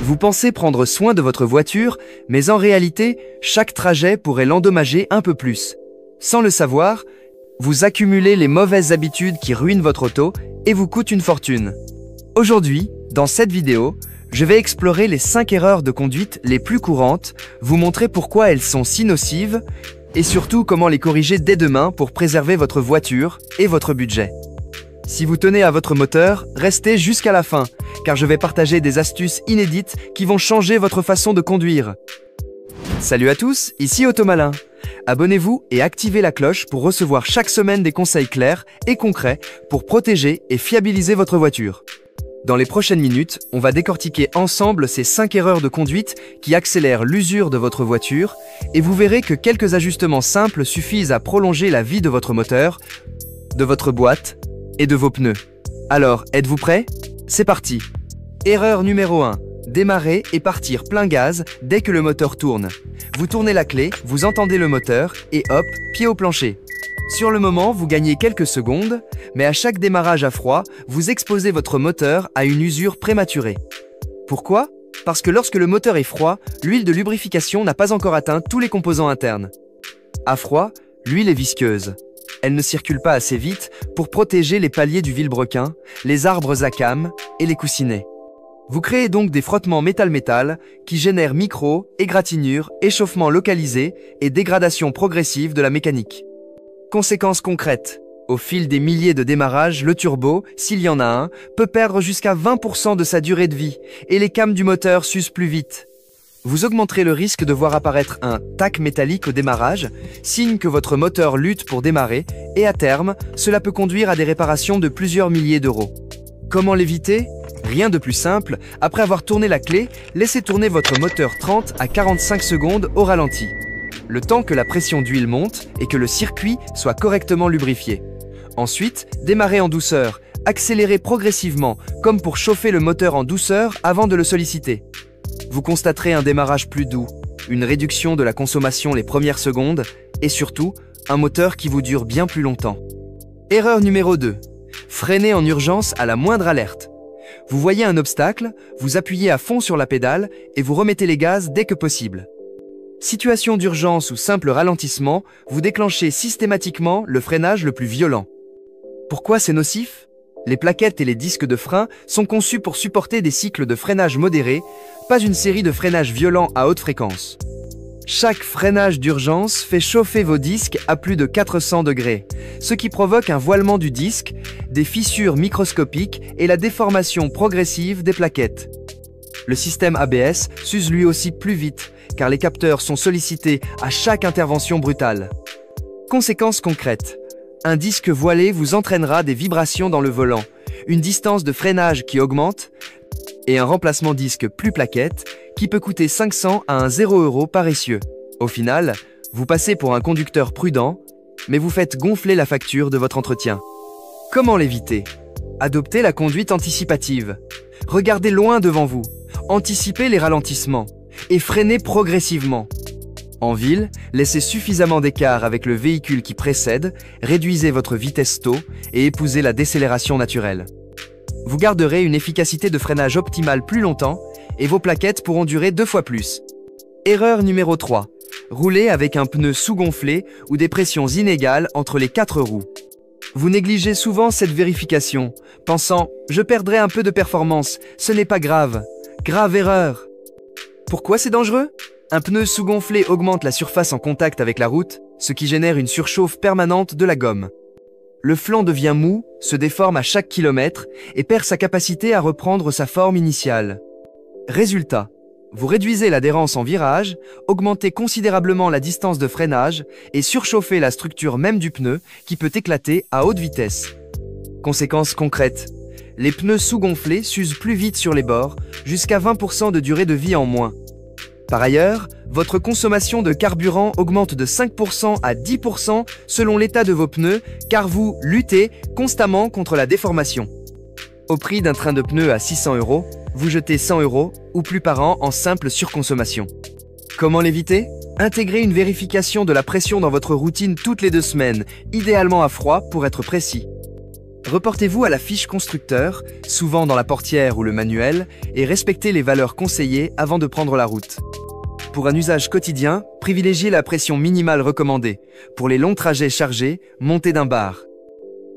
Vous pensez prendre soin de votre voiture, mais en réalité, chaque trajet pourrait l'endommager un peu plus. Sans le savoir, vous accumulez les mauvaises habitudes qui ruinent votre auto et vous coûtent une fortune. Aujourd'hui, dans cette vidéo, je vais explorer les 5 erreurs de conduite les plus courantes, vous montrer pourquoi elles sont si nocives et surtout comment les corriger dès demain pour préserver votre voiture et votre budget. Si vous tenez à votre moteur, restez jusqu'à la fin, car je vais partager des astuces inédites qui vont changer votre façon de conduire. Salut à tous, ici Automalin. Abonnez-vous et activez la cloche pour recevoir chaque semaine des conseils clairs et concrets pour protéger et fiabiliser votre voiture. Dans les prochaines minutes, on va décortiquer ensemble ces 5 erreurs de conduite qui accélèrent l'usure de votre voiture et vous verrez que quelques ajustements simples suffisent à prolonger la vie de votre moteur, de votre boîte et de vos pneus. Alors, êtes-vous prêts? C'est parti! Erreur numéro 1. Démarrer et partir plein gaz dès que le moteur tourne. Vous tournez la clé, vous entendez le moteur et hop, pied au plancher. Sur le moment, vous gagnez quelques secondes, mais à chaque démarrage à froid, vous exposez votre moteur à une usure prématurée. Pourquoi? Parce que lorsque le moteur est froid, l'huile de lubrification n'a pas encore atteint tous les composants internes. À froid, l'huile est visqueuse. Elle ne circule pas assez vite pour protéger les paliers du vilebrequin, les arbres à cames et les coussinets. Vous créez donc des frottements métal-métal qui génèrent égratignures, échauffement localisé et dégradation progressive de la mécanique. Conséquences concrètes. Au fil des milliers de démarrages, le turbo, s'il y en a un, peut perdre jusqu'à 20% de sa durée de vie et les cames du moteur s'usent plus vite. Vous augmenterez le risque de voir apparaître un tac métallique au démarrage, signe que votre moteur lutte pour démarrer, et à terme, cela peut conduire à des réparations de plusieurs milliers d'euros. Comment l'éviter? Rien de plus simple, après avoir tourné la clé, laissez tourner votre moteur 30 à 45 secondes au ralenti. Le temps que la pression d'huile monte et que le circuit soit correctement lubrifié. Ensuite, démarrez en douceur, accélérez progressivement, comme pour chauffer le moteur en douceur avant de le solliciter. Vous constaterez un démarrage plus doux, une réduction de la consommation les premières secondes et surtout, un moteur qui vous dure bien plus longtemps. Erreur numéro 2. Freinez en urgence à la moindre alerte. Vous voyez un obstacle, vous appuyez à fond sur la pédale et vous remettez les gaz dès que possible. Situation d'urgence ou simple ralentissement, vous déclenchez systématiquement le freinage le plus violent. Pourquoi c'est nocif? Les plaquettes et les disques de frein sont conçus pour supporter des cycles de freinage modérés, pas une série de freinages violents à haute fréquence. Chaque freinage d'urgence fait chauffer vos disques à plus de 400 degrés, ce qui provoque un voilement du disque, des fissures microscopiques et la déformation progressive des plaquettes. Le système ABS s'use lui aussi plus vite, car les capteurs sont sollicités à chaque intervention brutale. Conséquences concrètes. Un disque voilé vous entraînera des vibrations dans le volant, une distance de freinage qui augmente et un remplacement disque plus plaquette qui peut coûter 500 à 1 € paresseux. Au final, vous passez pour un conducteur prudent, mais vous faites gonfler la facture de votre entretien. Comment l'éviter? Adoptez la conduite anticipative. Regardez loin devant vous, anticipez les ralentissements et freinez progressivement. En ville, laissez suffisamment d'écart avec le véhicule qui précède, réduisez votre vitesse taux et épousez la décélération naturelle. Vous garderez une efficacité de freinage optimale plus longtemps et vos plaquettes pourront durer 2 fois plus. Erreur numéro 3. Rouler avec un pneu sous-gonflé ou des pressions inégales entre les 4 roues. Vous négligez souvent cette vérification, pensant « je perdrai un peu de performance, ce n'est pas grave ». Grave erreur. Pourquoi c'est dangereux? Un pneu sous-gonflé augmente la surface en contact avec la route, ce qui génère une surchauffe permanente de la gomme. Le flanc devient mou, se déforme à chaque kilomètre et perd sa capacité à reprendre sa forme initiale. Résultat, vous réduisez l'adhérence en virage, augmentez considérablement la distance de freinage et surchauffez la structure même du pneu qui peut éclater à haute vitesse. Conséquences concrètes. Les pneus sous-gonflés s'usent plus vite sur les bords, jusqu'à 20% de durée de vie en moins. Par ailleurs, votre consommation de carburant augmente de 5% à 10% selon l'état de vos pneus, car vous luttez constamment contre la déformation. Au prix d'un train de pneus à 600 €, vous jetez 100 € ou plus par an en simple surconsommation. Comment l'éviter? Intégrez une vérification de la pression dans votre routine toutes les 2 semaines, idéalement à froid pour être précis. Reportez-vous à la fiche constructeur, souvent dans la portière ou le manuel, et respectez les valeurs conseillées avant de prendre la route. Pour un usage quotidien, privilégiez la pression minimale recommandée. Pour les longs trajets chargés, montez d'un bar.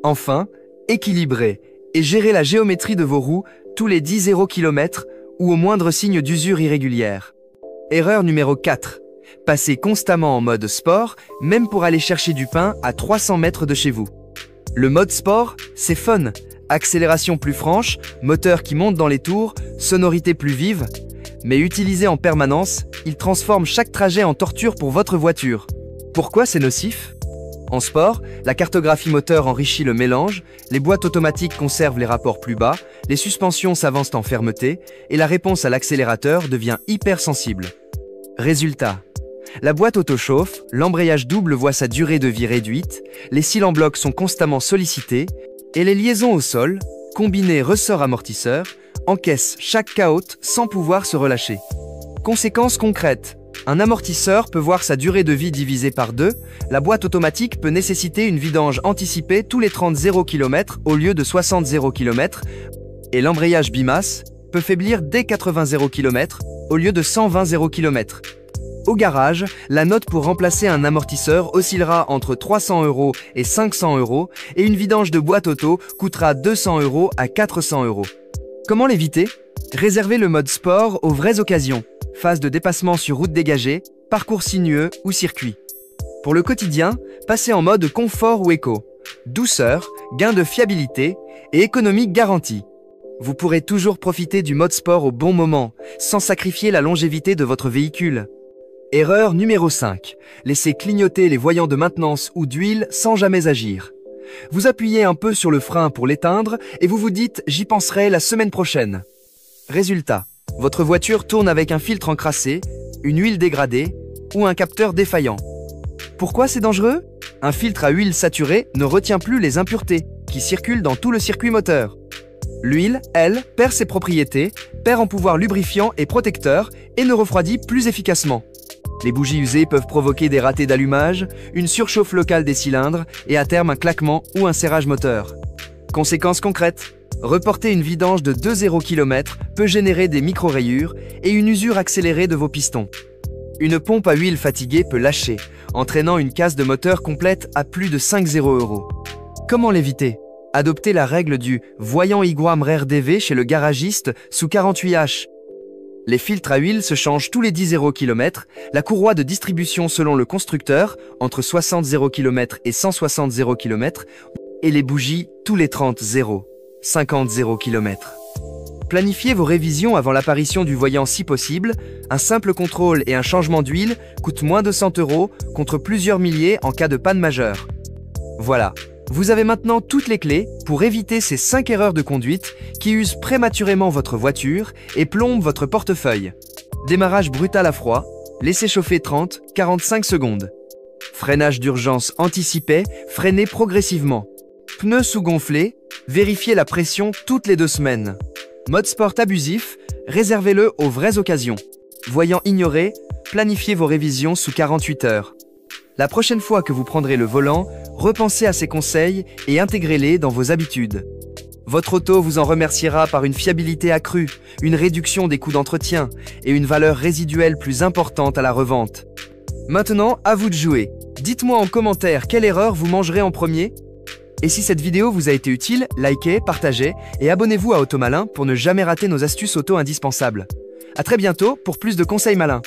Enfin, équilibrez et gérez la géométrie de vos roues tous les 10 km ou au moindre signe d'usure irrégulière. Erreur numéro 4. Passez constamment en mode sport, même pour aller chercher du pain à 300 mètres de chez vous. Le mode sport, c'est fun. Accélération plus franche, moteur qui monte dans les tours, sonorité plus vive. Mais utilisé en permanence, il transforme chaque trajet en torture pour votre voiture. Pourquoi c'est nocif ? En sport, la cartographie moteur enrichit le mélange, les boîtes automatiques conservent les rapports plus bas, les suspensions s'avancent en fermeté et la réponse à l'accélérateur devient hypersensible. Résultat. La boîte auto-chauffe, l'embrayage double voit sa durée de vie réduite, les cils en bloc sont constamment sollicités et les liaisons au sol, combinées ressort-amortisseur, encaissent chaque caotte sans pouvoir se relâcher. Conséquences concrètes. Un amortisseur peut voir sa durée de vie divisée par 2, la boîte automatique peut nécessiter une vidange anticipée tous les 30 km au lieu de 60 km et l'embrayage bimasse peut faiblir dès 80 km au lieu de 120 km. Au garage, la note pour remplacer un amortisseur oscillera entre 300 € et 500 € et une vidange de boîte auto coûtera 200 € à 400 €. Comment l'éviter ? Réservez le mode sport aux vraies occasions, phase de dépassement sur route dégagée, parcours sinueux ou circuit. Pour le quotidien, passez en mode confort ou éco. Douceur, gain de fiabilité et économie garantie. Vous pourrez toujours profiter du mode sport au bon moment, sans sacrifier la longévité de votre véhicule. Erreur numéro 5. Laissez clignoter les voyants de maintenance ou d'huile sans jamais agir. Vous appuyez un peu sur le frein pour l'éteindre et vous vous dites « j'y penserai la semaine prochaine ». Résultat, votre voiture tourne avec un filtre encrassé, une huile dégradée ou un capteur défaillant. Pourquoi c'est dangereux ? Un filtre à huile saturée ne retient plus les impuretés qui circulent dans tout le circuit moteur. L'huile, elle, perd ses propriétés, perd en pouvoir lubrifiant et protecteur et ne refroidit plus efficacement. Les bougies usées peuvent provoquer des ratés d'allumage, une surchauffe locale des cylindres et à terme un claquement ou un serrage moteur. Conséquences concrètes. Reporter une vidange de 2 km peut générer des micro-rayures et une usure accélérée de vos pistons. Une pompe à huile fatiguée peut lâcher, entraînant une casse de moteur complète à plus de 50 €. Comment l'éviter ? Adoptez la règle du voyant IGWAM RER-DV chez le garagiste sous 48H. Les filtres à huile se changent tous les 10 km, la courroie de distribution selon le constructeur, entre 60 km et 160 km, et les bougies tous les 30 50 km. Planifiez vos révisions avant l'apparition du voyant si possible. Un simple contrôle et un changement d'huile coûtent moins de 100 € contre plusieurs milliers en cas de panne majeure. Voilà, vous avez maintenant toutes les clés pour éviter ces 5 erreurs de conduite qui usent prématurément votre voiture et plombent votre portefeuille. Démarrage brutal à froid, laissez chauffer 30-45 secondes. Freinage d'urgence anticipé, freinez progressivement. Pneus sous-gonflés, vérifiez la pression toutes les 2 semaines. Mode sport abusif, réservez-le aux vraies occasions. Voyant ignoré, planifiez vos révisions sous 48 heures. La prochaine fois que vous prendrez le volant, repensez à ces conseils et intégrez-les dans vos habitudes. Votre auto vous en remerciera par une fiabilité accrue, une réduction des coûts d'entretien et une valeur résiduelle plus importante à la revente. Maintenant, à vous de jouer. Dites-moi en commentaire quelle erreur vous mangerez en premier. Et si cette vidéo vous a été utile, likez, partagez et abonnez-vous à Automalin pour ne jamais rater nos astuces auto indispensables. À très bientôt pour plus de conseils malins.